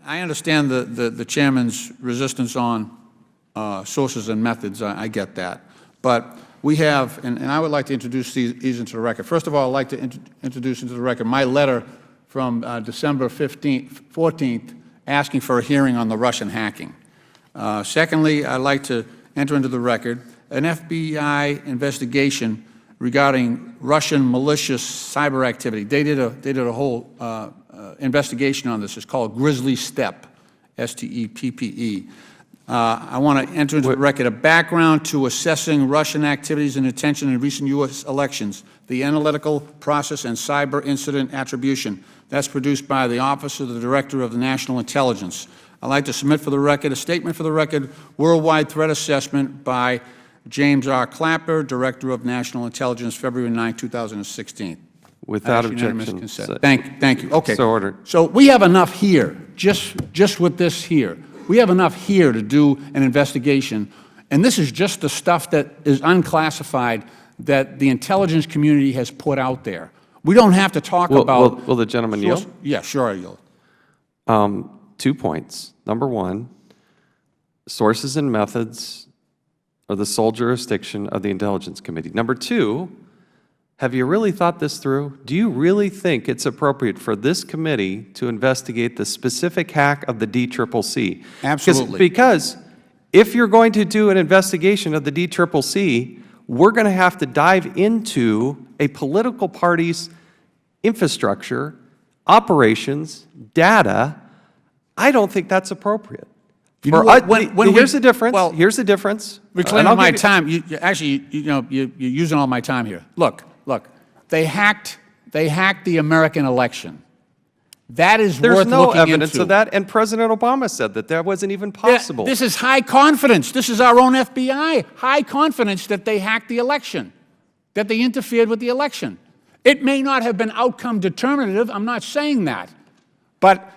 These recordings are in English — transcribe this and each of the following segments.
I understand the chairman's resistance on sources and methods. I get that. But we have, and I would like to introduce these into the record. First of all, I'd like to introduce into the record my letter from December 14th asking for a hearing on the Russian hacking. Secondly, I'd like to enter into the record an FBI investigation regarding Russian malicious cyber activity. They did a whole investigation on this. It's called Grizzly Steppe, S-T-E-P-P-E. I want to enter into the record a background to assessing Russian activities and attention in recent U.S. elections, the analytical process and cyber incident attribution. That's produced by the Office of the Director of the National Intelligence. I'd like to submit for the record a statement for the record, Worldwide Threat Assessment by James R. Clapper, Director of National Intelligence, February 9, 2016. Without objection. Thank you. Okay. So ordered. So we have enough here, just with this here. We have enough here to do an investigation, and this is just the stuff that is unclassified that the intelligence community has put out there. We don't have to talk about... Will the gentleman yield? Yeah, sure, I yield. 2 points. Number one, sources and methods are the sole jurisdiction of the Intelligence Committee. Number two, have you really thought this through? Do you really think it's appropriate for this committee to investigate the specific hack of the DCCC? Absolutely. Because if you're going to do an investigation of the DCCC, we're going to have to dive into a political party's infrastructure, operations, data. I don't think that's appropriate. Here's the difference. Well, here's the difference. Reclaiming my time. Actually, you're using all my time here. Look. They hacked the American election. That is worth looking into. There's no evidence of that, and President Obama said that wasn't even possible. This is high confidence. This is our own FBI. High confidence that they hacked the election, that they interfered with the election. It may not have been outcome determinative. I'm not saying that. But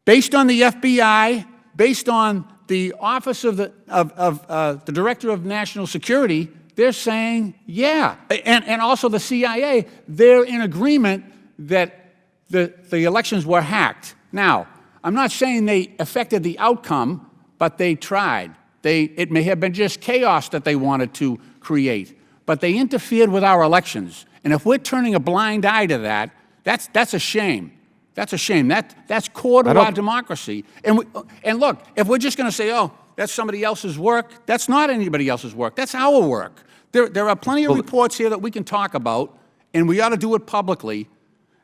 based on the FBI, based on the Office of the Director of National Security, they're saying, yeah, and also the CIA, they're in agreement that the elections were hacked. Now, I'm not saying they affected the outcome, but they tried. It may have been just chaos that they wanted to create, but they interfered with our elections. And if we're turning a blind eye to that, that's a shame. That's a shame. That's core to our democracy. And look, if we're just going to say, oh, that's somebody else's work, that's not anybody else's work. That's our work. There are plenty of reports here that we can talk about, and we ought to do it publicly,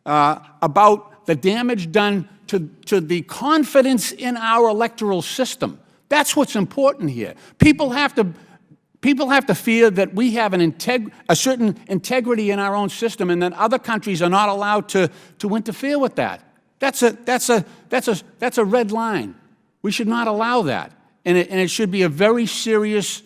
about the damage done to the confidence in our electoral system. That's what's important here. People have to fear that we have a certain integrity in our own system, and that other countries are not allowed to interfere with that. That's a red line. We should not allow that, and it should be a very serious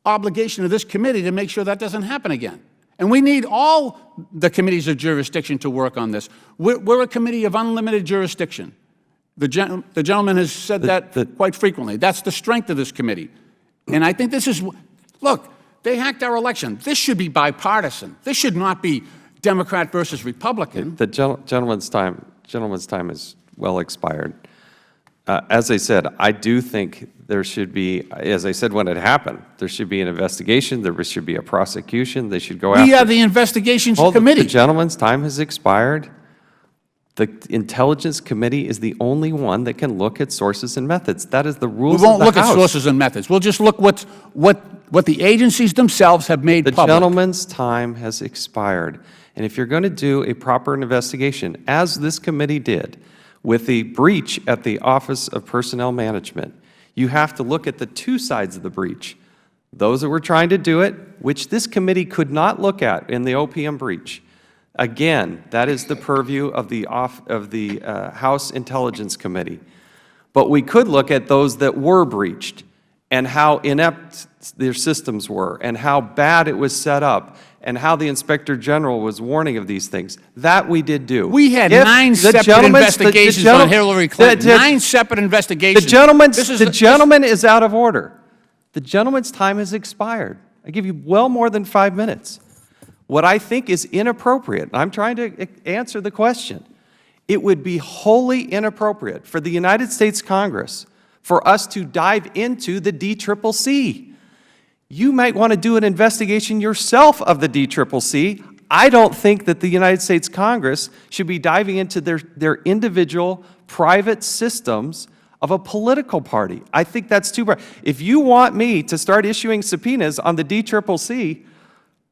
obligation of this committee to make sure that doesn't happen again. And we need all the committees of jurisdiction to work on this. We're a committee of unlimited jurisdiction. The gentleman has said that quite frequently. That's the strength of this committee. And I think this is, look, they hacked our election. This should be bipartisan. This should not be Democrat versus Republican. The gentleman's time is well expired. As I said, I do think there should be, as I said when it happened, there should be an investigation, there should be a prosecution, they should go after... We are the investigations committee. The gentleman's time has expired. The Intelligence Committee is the only one that can look at sources and methods. That is the rules of the House. We won't look at sources and methods. We'll just look what the agencies themselves have made public. The gentleman's time has expired. And if you're going to do a proper investigation, as this committee did, with the breach at the Office of Personnel Management, you have to look at the two sides of the breach. Those that were trying to do it, which this committee could not look at in the OPM breach. Again, that is the purview of the House Intelligence Committee. But we could look at those that were breached and how inept their systems were and how bad it was set up and how the Inspector General was warning of these things. That we did do. We had 9 separate investigations on Hillary Clinton. 9 separate investigations. The gentleman is out of order. The gentleman's time has expired. I give you well more than 5 minutes. What I think is inappropriate, I'm trying to answer the question, It would be wholly inappropriate for the United States Congress for us to dive into the DCCC. You might want to do an investigation yourself of the DCCC. I don't think that the United States Congress should be diving into their individual private systems of a political party. I think that's too broad. If you want me to start issuing subpoenas on the DCCC,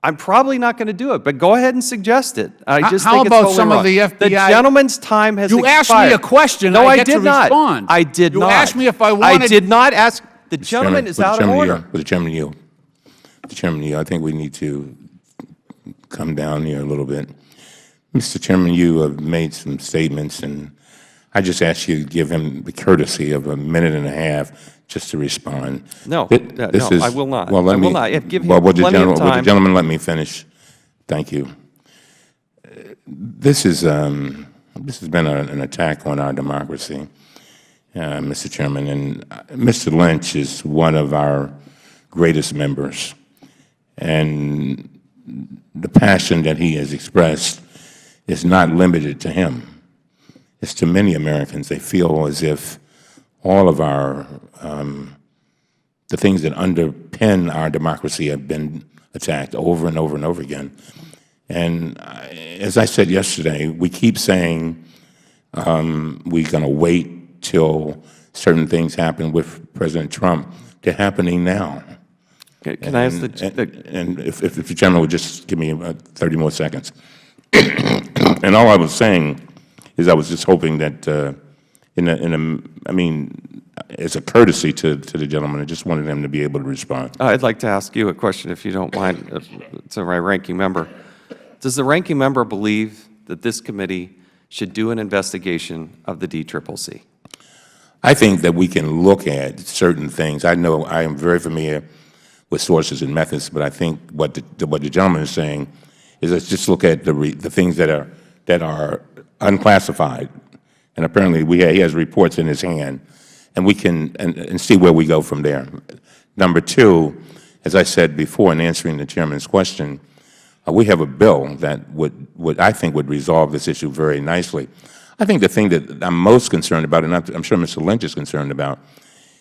I'm probably not going to do it, but go ahead and suggest it. I just How think it's about totally some of wrong. the FBI The gentleman's time has You expired. asked me a question, No, I I get did to not. respond. I did You not. asked me if I I wanted- did not ask. The gentleman is out of order. With the Chairman yield. The Chairman yield. I think we need to come down here a little bit. Mr. Chairman, you have made some statements, and I just ask you to give him the courtesy of a minute and a half just to respond. No, This no, is- I will not. Well, let I me, will not. Give him well, would the plenty of gentleman- would the time. gentleman let me finish? Thank you. This has been an attack on our democracy, Mr. Chairman, and Mr. Lynch is one of our greatest members, and the passion that he has expressed is not limited to him. It's to many Americans. They feel as if all of our, the things that underpin our democracy have been attacked over and over and over again. And as I said yesterday, we keep saying we're going to wait till certain things happen with President Trump. They're happening now. Can I ask And if the gentleman would just give me about 30 more seconds. And all I was saying is I was just hoping that I mean, as a courtesy to the gentleman, I just wanted him to be able to respond. I'd like to ask you a question, if you don't mind, to my ranking member. Does the ranking member believe that this committee should do an investigation of the DCCC? I think that we can look at certain things. I know I am very familiar with sources and methods, but I think what the gentleman is saying is let's just look at the things that are unclassified, and apparently he has reports in his hand, and we can and see where we go from there. Number two, as I said before in answering the chairman's question, we have a bill that would I think would resolve this issue very nicely. I think the thing that I'm most concerned about, and I'm sure Mr. Lynch is concerned about,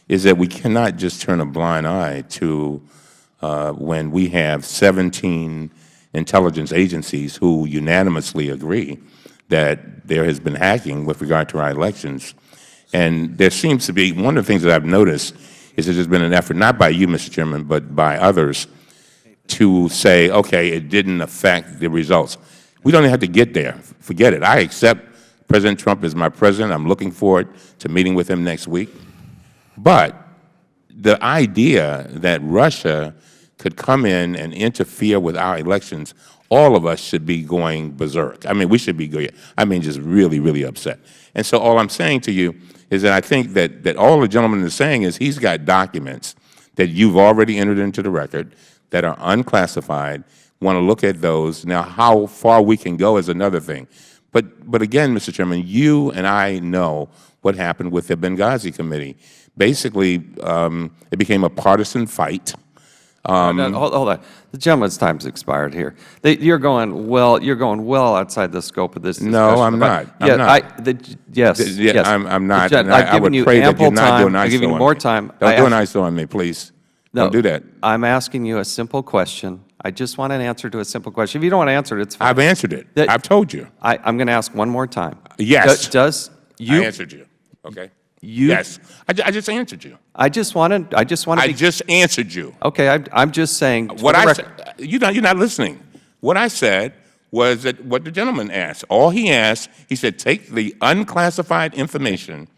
is that we cannot just turn a blind eye to when we have 17 intelligence agencies who unanimously agree that there has been hacking with regard to our elections. And there seems to be, one of the things that I've noticed is that there's been an effort, not by you, Mr. Chairman, but by others, to say, okay, it didn't affect the results. We don't have to get there. Forget it. I accept President Trump as my president. I'm looking forward to meeting with him next week. But the idea that Russia could come in and interfere with our elections, all of us should be going berserk. I mean, we should be going, just really, really upset. And so all I'm saying to you is that I think that all the gentleman is saying is he's got documents that you've already entered into the record that are unclassified, want to look at those. Now, how far we can go is another thing. But again, Mr. Chairman, you and I know what happened with the Benghazi Committee. Basically, it became a partisan fight. Hold on. The gentleman's time's expired here. You're going well outside the scope of this discussion. No, I'm not. I'm not. Yes. I'm not. And I would pray that you're not doing ISO on me. I'll give you more time. Don't do an ISO on me, please. No, don't do that. I'm asking you a simple question. I just want an answer to a simple question. If you don't want to answer it, it's fine. I've answered it. I've told you. I'm going to ask one more time. Yes. I answered you. Okay. Yes. I just answered you. I just answered you. Okay. I'm just saying. What I said, you're not listening. What I said was that what the gentleman asked. All he asked, he said, take the unclassified information.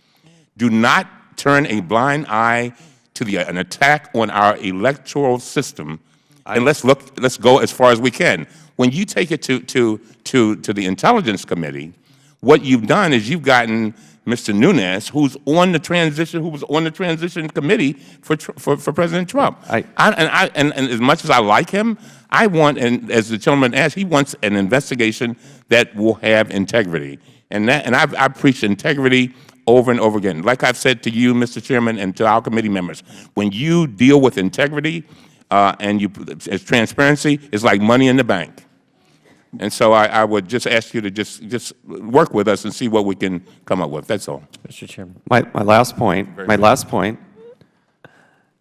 Do not turn a blind eye to an attack on our electoral system, and let's go as far as we can. When you take it to the Intelligence Committee, what you've done is you've gotten Mr. Nunes, who was on the transition committee for President Trump. And as much as I like him, I want, and as the gentleman asked, he wants an investigation that will have integrity, and I've preached integrity over and over again. Like I've said to you, Mr. Chairman, and to our committee members, when you deal with integrity and as transparency, it's like money in the bank. And so I would just ask you to just work with us and see what we can come up with. That's all. Mr. Chairman. My last point,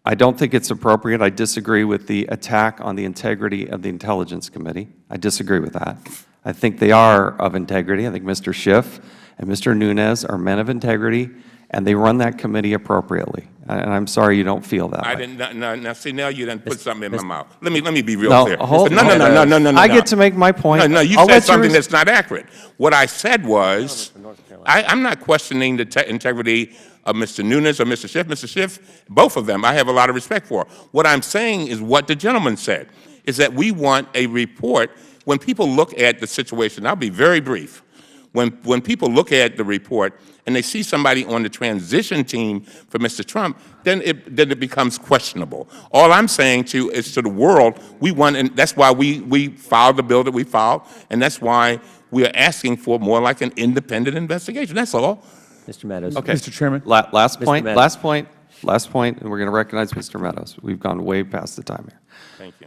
I don't think it's appropriate. I disagree with the attack on the integrity of the Intelligence Committee. I disagree with that. I think they are of integrity. I think Mr. Schiff and Mr. Nunes are men of integrity, and they run that committee appropriately. And I'm sorry you don't feel that I way. didn't. Now see, now you done put something in my mouth. Let me be real No, clear. hold No. I get to make my point. No, you I'll said let something res- that's not accurate. What I said was, I'm not questioning the integrity of Mr. Nunes or Mr. Schiff. Mr. Schiff, both of them, I have a lot of respect for. What I'm saying is what the gentleman said, is that we want a report. When people look at the situation, I'll be very brief. When people look at the report and they see somebody on the transition team for Mr. Trump, then it becomes questionable. All I'm saying is to the world, we want, and that's why we filed the bill that we filed, and that's why we are asking for more like an independent investigation. That's all. Mr. Meadows. Okay. Mr. Chairman. Last Mr. point, Meadows. last point, and we're going to recognize Mr. Meadows. We've gone way past the time here. Thank you.